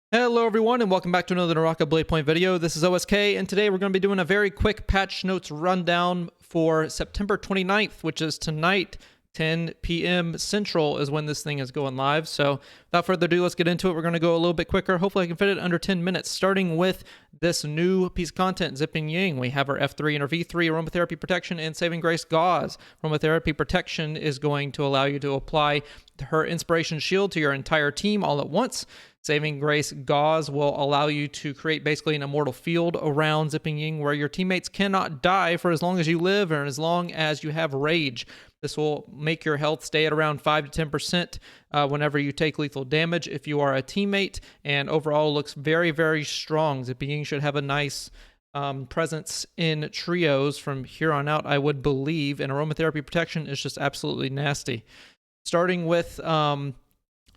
Hello everyone and welcome back to another NARAKA Bladepoint video. This is OSK and today we're going to be doing a very quick patch notes rundown for September 29th, which is tonight, 10 p.m. Central is when this thing is going live. So without further ado, let's get into it. We're going to go a little bit quicker. Hopefully I can fit it under 10 minutes, starting with this new piece of content, Zipping Ying. We have our F3 and our V3, Aromatherapy Protection, and Saving Grace Gauze. Aromatherapy Protection is going to allow you to apply her Inspiration Shield to your entire team all at once. Saving Grace Gauze will allow you to create basically an immortal field around Zipping Ying where your teammates cannot die for as long as you live or as long as you have rage. This will make your health stay at around 5 to 10% whenever you take lethal damage if you are a teammate, and overall looks very, very strong. Zipping Ying should have a nice presence in trios from here on out, I would believe, and Aromatherapy Protection is just absolutely nasty. Starting with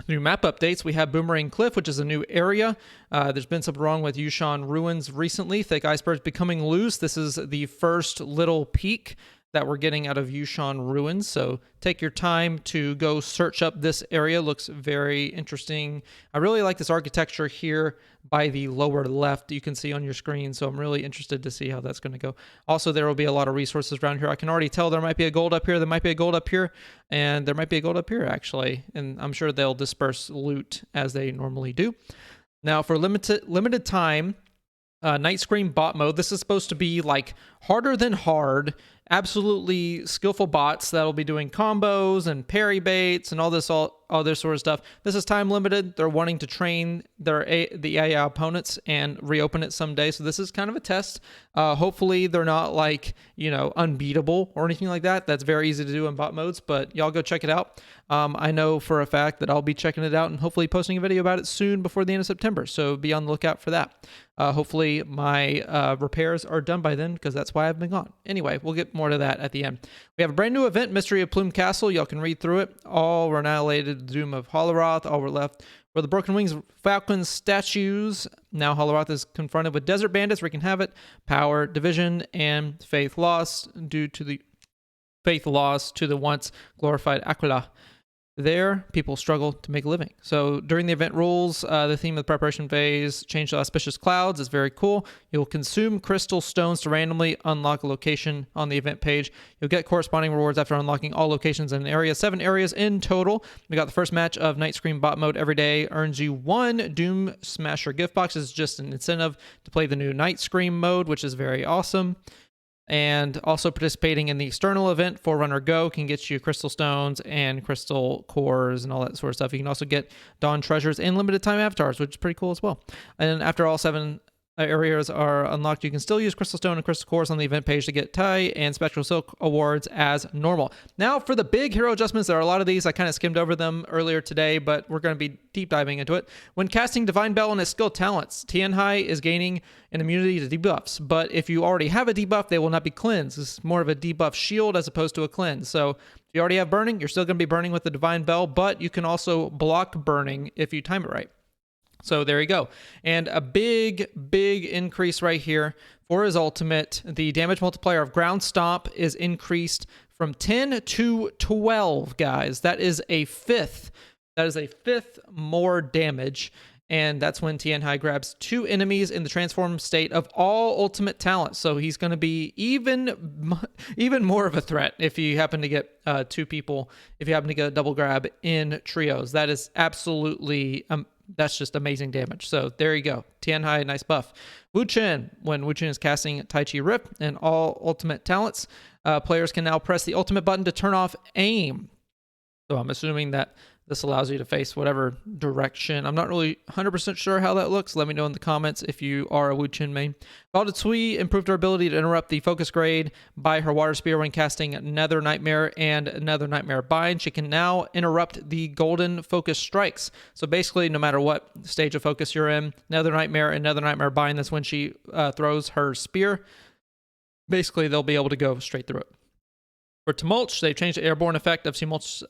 new map updates, we have Boomerang Cliff, which is a new area. There's been something wrong with Yushan Ruins recently. Thick icebergs becoming loose. This is the first little peak that we're getting out of Yushan Ruins. So take your time to go search up this area. Looks very interesting. I really like this architecture here by the lower left you can see on your screen. So I'm really interested to see how that's going to go. Also, there will be a lot of resources around here. I can already tell there might be a gold up here. There might be a gold up here. And there might be a gold up here, actually. And I'm sure they'll disperse loot as they normally do. Now, for limited time, Night Scream bot mode. This is supposed to be like harder than hard. Absolutely skillful bots that'll be doing combos and parry baits and all this sort of stuff. This is time limited. They're wanting to train the AI opponents and reopen it someday. So this is kind of a test. Hopefully they're not like, unbeatable or anything like that. That's very easy to do in bot modes, but y'all go check it out. I know for a fact that I'll be checking it out and hopefully posting a video about it soon before the end of September. So be on the lookout for that. Hopefully my repairs are done by then, because that's why I've been gone. Anyway, we'll get more to that at the end. We have a brand new event, Mystery of Plume Castle. Y'all can read through it. All were annihilated, the doom of Holoroth. All were left were the Broken Wings Falcon statues. Now Holoroth is confronted with desert bandits wreaking havoc, power, division, and faith lost due to the once glorified Aquila. There, people struggle to make a living. So during the event rules, the theme of the preparation phase changed to auspicious clouds. It's very cool. You'll consume crystal stones to randomly unlock a location on the event page. You'll get corresponding rewards after unlocking all locations in an area. 7 areas in total. We got the first match of Night Scream bot mode every day. Earns you 1 Doom Smasher gift box. It's just an incentive to play the new Night Scream mode, which is very awesome. And also participating in the external event, Forerunner Go, can get you crystal stones and crystal cores and all that sort of stuff. You can also get Dawn treasures and limited time avatars, which is pretty cool as well. And after all 7 areas are unlocked, you can still use crystal stone and crystal cores on the event page to get tie and spectral silk awards as normal. Now for the big hero adjustments, there are a lot of these. I kind of skimmed over them earlier today, but we're going to be deep diving into it. When casting Divine Bell on his skill talents, Tianhai is gaining an immunity to debuffs, but if you already have a debuff, they will not be cleansed. This is more of a debuff shield as opposed to a cleanse. So if you already have burning, you're still going to be burning with the Divine Bell, but you can also block burning if you time it right. So there you go. And a big increase right here for his ultimate. The damage multiplier of Ground Stomp is increased from 10 to 12, guys. That is a fifth. That is a fifth more damage. And that's when Tianhai grabs 2 enemies in the transformed state of all ultimate talents. So he's going to be even more of a threat if you happen to get 2 people, if you happen to get a double grab in trios. That is absolutely that's just amazing damage. So there you go. Tianhai, nice buff. Wu Chen, when Wu Chen is casting Tai Chi Rip and all ultimate talents, players can now press the ultimate button to turn off aim. So I'm assuming that this allows you to face whatever direction. I'm not really 100% sure how that looks. Let me know in the comments if you are a Wu Chen main. Valda Tsui improved her ability to interrupt the focus grade by her water spear when casting Nether Nightmare and Nether Nightmare Bind. She can now interrupt the golden focus strikes. So basically, no matter what stage of focus you're in, Nether Nightmare and Nether Nightmare Bind, that's when she throws her spear. Basically, they'll be able to go straight through it. For Tumulch, they've changed the airborne effect of Tumulch's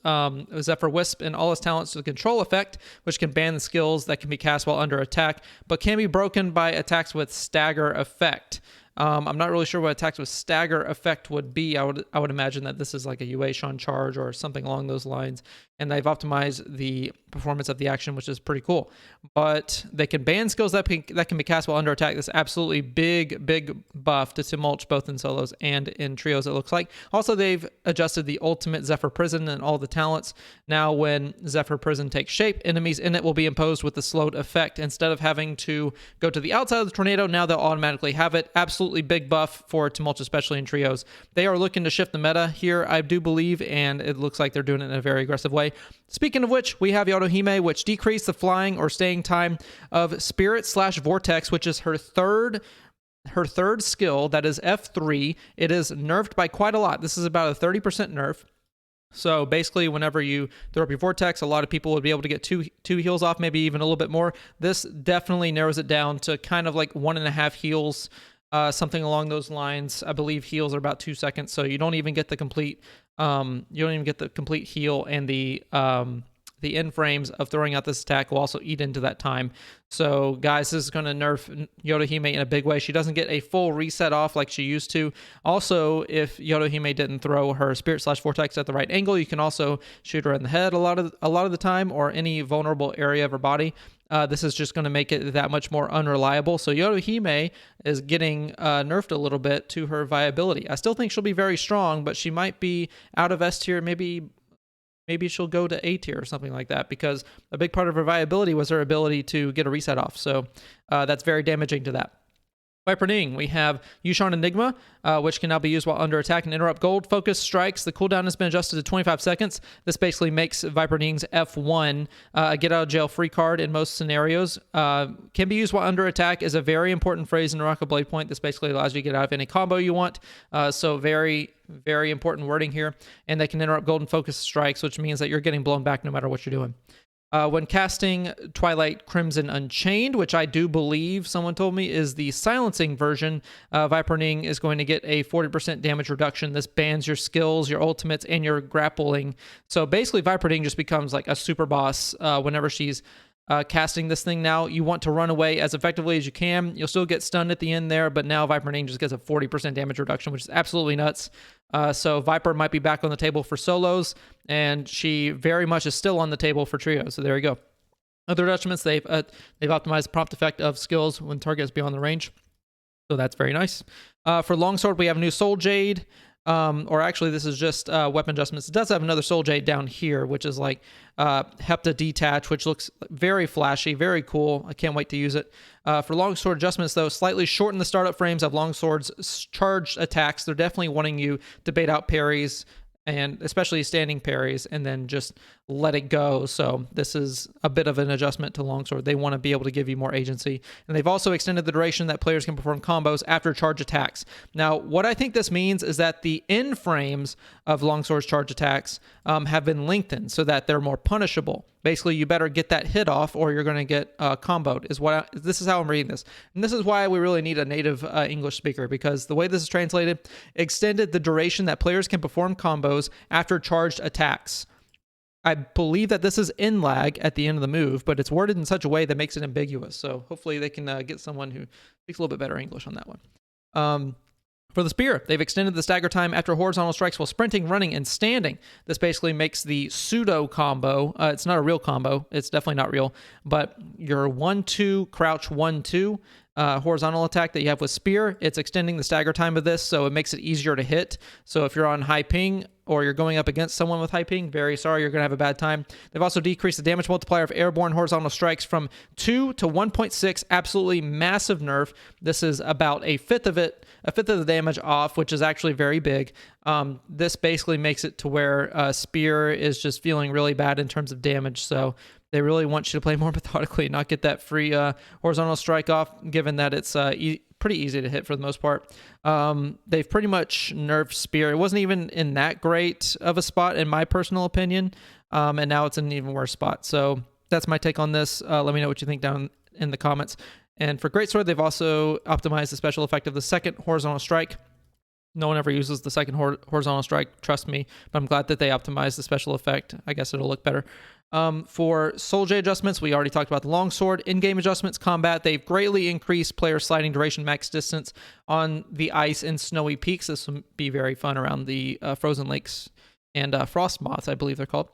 Zephyr Wisp and all his talents to the control effect, which can ban the skills that can be cast while under attack, but can be broken by attacks with stagger effect. I'm not really sure what attacks with stagger effect would be. I would imagine that this is like a Yueshon charge or something along those lines. and they've optimized the performance of the action, which is pretty cool. But they can ban skills that can be cast while under attack. This absolutely big buff to Tumult, both in solos and in trios, it looks like. Also, they've adjusted the ultimate Zephyr Prison and all the talents. Now, when Zephyr Prison takes shape, enemies in it will be imposed with the slowed effect. Instead of having to go to the outside of the tornado, now they'll automatically have it. Absolutely big buff for Tumult, especially in trios. They are looking to shift the meta here, I do believe, and it looks like they're doing it in a very aggressive way. Speaking of which, we have Yodohime, which decreased the flying or staying time of Spirit/Vortex, which is her third skill. That is F3. It is nerfed by quite a lot. This is about a 30% nerf. So basically, whenever you throw up your Vortex, a lot of people would be able to get two heals off, maybe even a little bit more. This definitely narrows it down to kind of like 1.5 heals, something along those lines. I believe heals are about 2 seconds, so you don't even get the complete heal, and the end frames of throwing out this attack will also eat into that time. So guys, this is going to nerf Yodohime in a big way. She doesn't get a full reset off like she used to. Also, if Yodohime didn't throw her Spirit/Vortex at the right angle, you can also shoot her in the head a lot of the time, or any vulnerable area of her body. This is just going to make it that much more unreliable. So Yodohime is getting nerfed a little bit to her viability. I still think she'll be very strong, but she might be out of S tier. Maybe she'll go to A tier or something like that, because a big part of her viability was her ability to get a reset off. So that's very damaging to that. Viper Ning, we have Yushan Enigma, which can now be used while under attack and interrupt gold focus strikes. The cooldown has been adjusted to 25 seconds. This basically makes Viper Ning's F1 a get out of jail free card in most scenarios. Can be used while under attack is a very important phrase in NARAKA Bladepoint. This basically allows you to get out of any combo you want. So very important wording here. And they can interrupt golden focus strikes, which means that you're getting blown back no matter what you're doing. When casting Twilight Crimson Unchained, which I do believe someone told me is the silencing version, Viper Ning is going to get a 40% damage reduction. This bans your skills, your ultimates, and your grappling. So basically, Viper Ning just becomes like a super boss whenever she's casting this thing. Now you want to run away as effectively as you can. You'll still get stunned at the end there, but now Viper Ning just gets a 40% damage reduction, which is absolutely nuts. So Viper might be back on the table for solos, and she very much is still on the table for trios. So there you go. Other adjustments, they've optimized the prompt effect of skills when target is beyond the range. So that's very nice. For Longsword, we have a new Soul Jade. Or actually, this is just weapon adjustments. It does have another Soul Jade down here, which is like Hepta Detach, which looks very flashy, very cool. I can't wait to use it. For Longsword adjustments, though, slightly shorten the startup frames of Longsword's charged attacks. They're definitely wanting you to bait out parries, and especially standing parries, and then just let it go. So this is a bit of an adjustment to Longsword. They want to be able to give you more agency. And they've also extended the duration that players can perform combos after charge attacks. Now, what I think this means is that the end frames of Longsword's charge attacks have been lengthened so that they're more punishable. Basically, you better get that hit off or you're going to get comboed. This is how I'm reading this. And this is why we really need a native English speaker, because the way this is translated, extended the duration that players can perform combos after charged attacks. I believe that this is in lag at the end of the move, but it's worded in such a way that makes it ambiguous. So hopefully they can get someone who speaks a little bit better English on that one. For the spear, they've extended the stagger time after horizontal strikes while sprinting, running, and standing. This basically makes the pseudo combo. It's not a real combo. It's definitely not real. But your 1-2 crouch 1-2 horizontal attack that you have with spear, it's extending the stagger time of this, so it makes it easier to hit. So if you're on high ping or you're going up against someone with high ping, very sorry, you're going to have a bad time. They've also decreased the damage multiplier of airborne horizontal strikes from 2 to 1.6. Absolutely massive nerf. This is about a fifth of the damage off, which is actually very big. This basically makes it to where spear is just feeling really bad in terms of damage. So they really want you to play more methodically, not get that free horizontal strike off, given that it's pretty easy to hit for the most part. They've pretty much nerfed spear. It wasn't even in that great of a spot, in my personal opinion, and now it's in an even worse spot. So that's my take on this. Let me know what you think down in the comments. And for Greatsword, they've also optimized the special effect of the second horizontal strike. No one ever uses the second horizontal strike, trust me, but I'm glad that they optimized the special effect. I guess it'll look better. For Soul J adjustments, we already talked about the Longsword. In-game adjustments, combat, they've greatly increased player sliding duration max distance on the ice in snowy peaks. This will be very fun around the frozen lakes and Frost Moths, I believe they're called.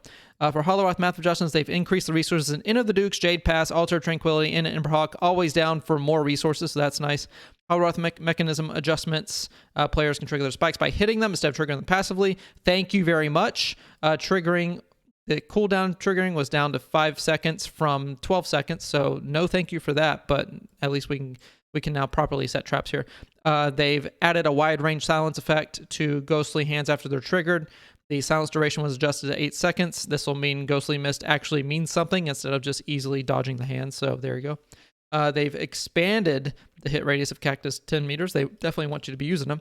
For Hollow math adjustments, they've increased the resources in Inn of the Dukes, Jade Pass, Altar Tranquility, and Emberhawk, always down for more resources, so that's nice. Hollow mechanism adjustments, players can trigger their spikes by hitting them instead of triggering them passively. Thank you very much. Triggering, the cooldown triggering was down to 5 seconds from 12 seconds, so no thank you for that, but at least we can now properly set traps here. They've added a wide range silence effect to ghostly hands after they're triggered. The silence duration was adjusted to 8 seconds. This will mean Ghostly Mist actually means something instead of just easily dodging the hand. So there you go. They've expanded the hit radius of Cactus 10 meters. They definitely want you to be using them.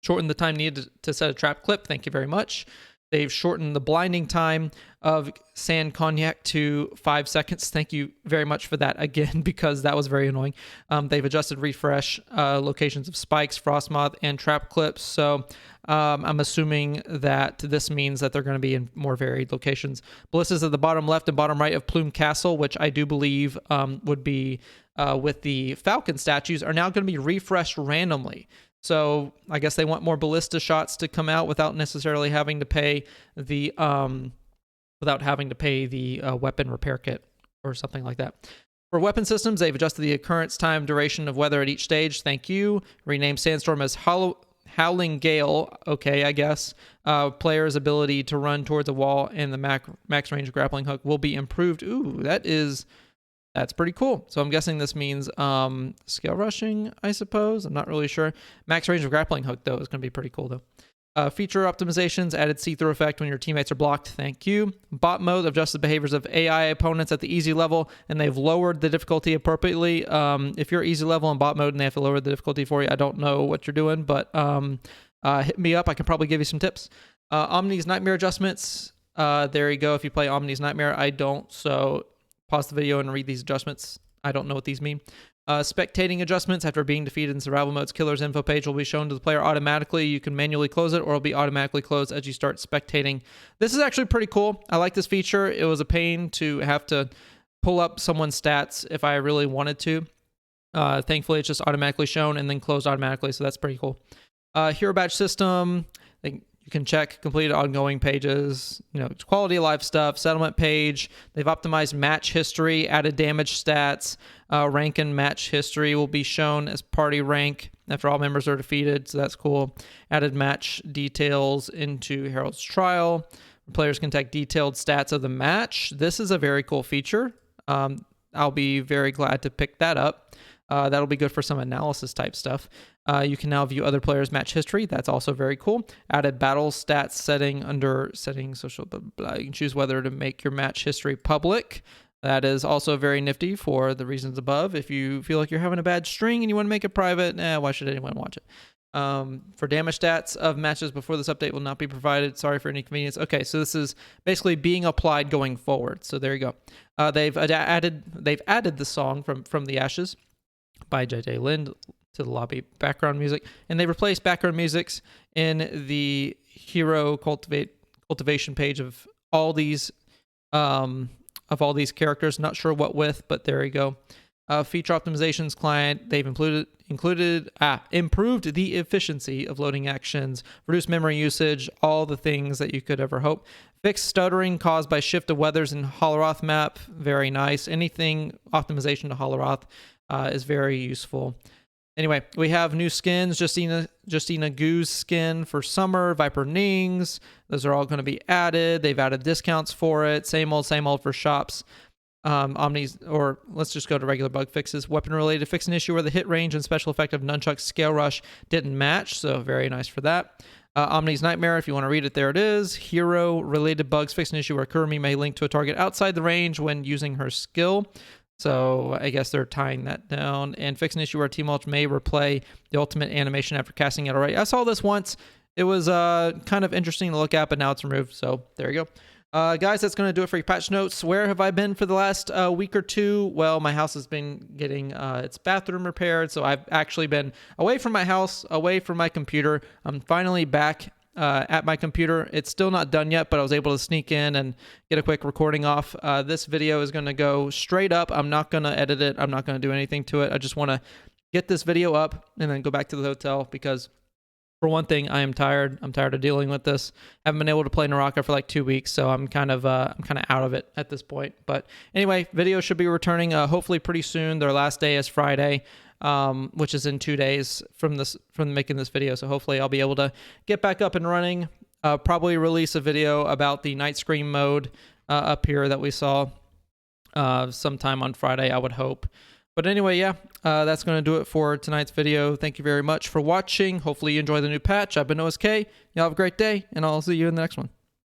Shortened the time needed to set a trap clip. Thank you very much. They've shortened the blinding time of Sand Cognac to 5 seconds. Thank you very much for that again, because that was very annoying. They've adjusted refresh locations of spikes, Frostmoth, and trap clips. So I'm assuming that this means that they're going to be in more varied locations. Ballistas at the bottom left and bottom right of Plume Castle, which I do believe would be with the Falcon statues, are now going to be refreshed randomly. So I guess they want more ballista shots to come out without necessarily having to pay the weapon repair kit or something like that. For weapon systems, they've adjusted the occurrence time duration of weather at each stage. Thank you. Renamed Sandstorm as Howling Gale. Okay, I guess. Player's ability to run towards a wall and the max range grappling hook will be improved. Ooh, that's pretty cool. So I'm guessing this means scale rushing, I suppose. I'm not really sure. Max range of grappling hook, though, is going to be pretty cool, though. Feature optimizations, added see-through effect when your teammates are blocked. Thank you. Bot mode, adjusted behaviors of AI opponents at the easy level, and they've lowered the difficulty appropriately. If you're easy level in bot mode and they have to lower the difficulty for you, I don't know what you're doing, but hit me up. I can probably give you some tips. Omni's Nightmare adjustments. There you go. If you play Omni's Nightmare, I don't, so pause the video and read these adjustments. I don't know what these mean. Spectating adjustments. After being defeated in survival modes, killer's info page will be shown to the player automatically. You can manually close it, or it'll be automatically closed as you start spectating. This is actually pretty cool. I like this feature. It was a pain to have to pull up someone's stats if I really wanted to. Thankfully, it's just automatically shown and then closed automatically, so that's pretty cool. Hero badge system. You can check completed ongoing pages, quality of life stuff, settlement page. They've optimized match history, added damage stats. Rank and match history will be shown as party rank after all members are defeated, so that's cool. Added match details into Herald's Trial. Players can take detailed stats of the match. This is a very cool feature. I'll be very glad to pick that up. That'll be good for some analysis type stuff. You can now view other players' match history. That's also very cool. Added battle stats setting under settings, social, blah, blah, blah. You can choose whether to make your match history public. That is also very nifty for the reasons above. If you feel like you're having a bad string and you want to make it private, why should anyone watch it? For damage stats of matches before this update will not be provided. Sorry for any inconvenience. Okay, so this is basically being applied going forward. So there you go. They've added the song from the Ashes by J.J. Lind to the lobby background music, and they replaced background musics in the hero cultivation page of all these characters. Not sure what with, but there you go. Feature optimizations client, they've improved the efficiency of loading actions, reduced memory usage, all the things that you could ever hope. Fixed stuttering caused by shift of weathers in Holoroth map, very nice. Anything optimization to Holoroth is very useful. Anyway, we have new skins. Justina Goo's skin for summer, Viper Nings. Those are all going to be added. They've added discounts for it. Same old for shops. Omni's, or let's just go to regular bug fixes. Weapon related, fix an issue where the hit range and special effect of Nunchuck's Scale Rush didn't match, so very nice for that. Omni's Nightmare, if you want to read it, there it is. Hero related bugs, fix an issue where Kurumi may link to a target outside the range when using her skill. So I guess they're tying that down. And fix an issue where Team Ultra may replay the ultimate animation after casting it already. I saw this once. It was kind of interesting to look at, but now it's removed. So there you go. Guys, that's going to do it for your patch notes. Where have I been for the last week or two? Well, my house has been getting its bathroom repaired. So I've actually been away from my house, away from my computer. I'm finally back at my computer. It's still not done yet, but I was able to sneak in and get a quick recording off. This video is going to go straight up. I'm not going to edit it. I'm not going to do anything to it. I just want to get this video up and then go back to the hotel because For one thing, I am tired. I'm tired of dealing with this. Haven't been able to play NARAKA for like 2 weeks, so I'm kind of out of it at this point. But anyway, videos should be returning hopefully pretty soon. Their last day is Friday, which is in 2 days from making this video. So hopefully I'll be able to get back up and running. Probably release a video about the Night Scream mode up here that we saw sometime on Friday, I would hope. But anyway, yeah, that's going to do it for tonight's video. Thank you very much for watching. Hopefully you enjoy the new patch. I've been OSK. Y'all have a great day, and I'll see you in the next one.